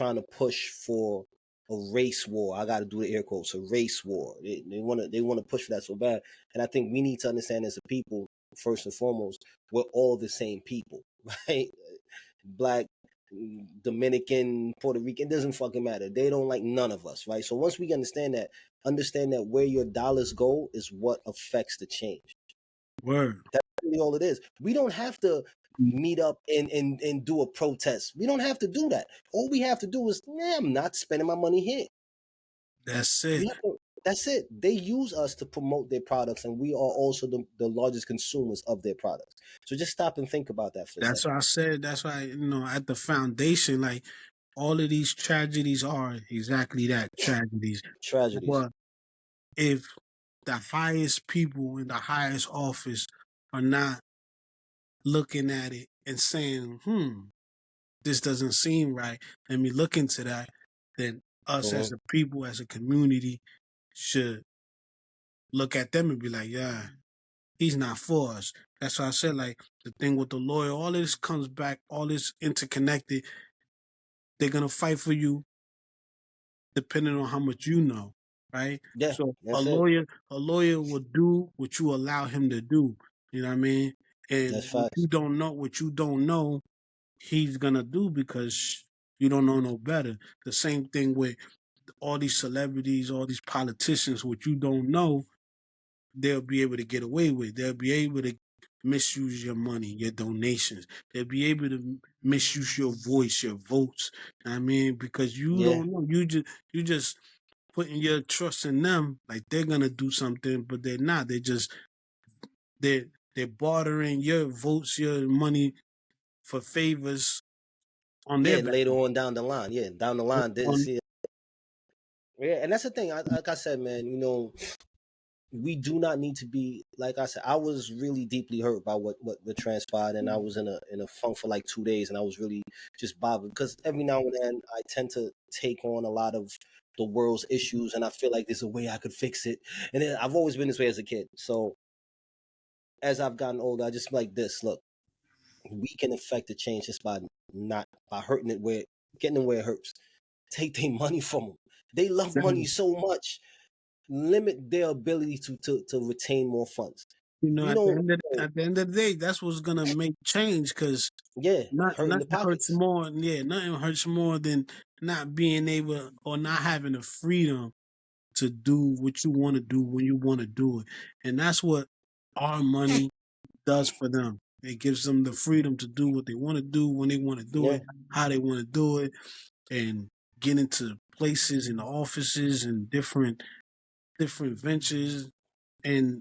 trying to push for a race war. I got to do the air quotes, a race war. They want to push for that so bad. And I think we need to understand as a people, first and foremost, we're all the same people, right? Black, Dominican, Puerto Rican, it doesn't fucking matter. They don't like none of us, right? So once we understand that where your dollars go is what affects the change. Word. That's really all it is. We don't have to meet up and do a protest. We don't have to do that. All we have to do is, I'm not spending my money here. That's it. That's it. They use us to promote their products, and we are also the largest consumers of their products. So just stop and think about that for a That's second. why I said, that's why, at the foundation, like, all of these tragedies are exactly that, tragedies. Tragedies. But if the highest people in the highest office are not looking at it and saying, this doesn't seem right, let me look into that, then us as a people, as a community, should look at them and be like, yeah, he's not for us. That's why I said, like, the thing with the lawyer, all of this comes back, all this interconnected. They're going to fight for you depending on how much you know, right? Yeah, So a that's it. lawyer will do what you allow him to do. You know what I mean? And That's what facts. you don't know, he's going to do because you don't know no better. The same thing with all these celebrities, all these politicians, what you don't know, they'll be able to get away with. They'll be able to misuse your money, your donations. They'll be able to misuse your voice, your votes. I mean, because you don't know. You just putting your trust in them, like they're gonna do something, but they're not. They're bartering your votes, your money for favors on their back. Later on down the line. Yeah, down the line. Yeah, and that's the thing. Like I said, man, we do not need to be, like I said, I was really deeply hurt by what transpired, and I was in a funk for like 2 days, and I was really just bothered because every now and then I tend to take on a lot of the world's issues, and I feel like there's a way I could fix it. And then I've always been this way as a kid. So as I've gotten older, I just like this. Look, we can affect the change just by hurting it getting them where it hurts. Take their money from them. They love money so much. Limit their ability to retain more funds. We At the don't. end of the day, that's what's gonna make change. Because Hurting the nothing hurts pockets. more. Yeah, nothing hurts more than not being able or not having the freedom to do what you want to do when you want to do it. And that's what our money does for them. It gives them the freedom to do what they want to do when they want to do it, how they want to do it, and get into places and offices and different ventures. And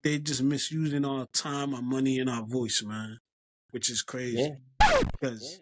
they just misusing our time, our money, and our voice, man, which is crazy. Because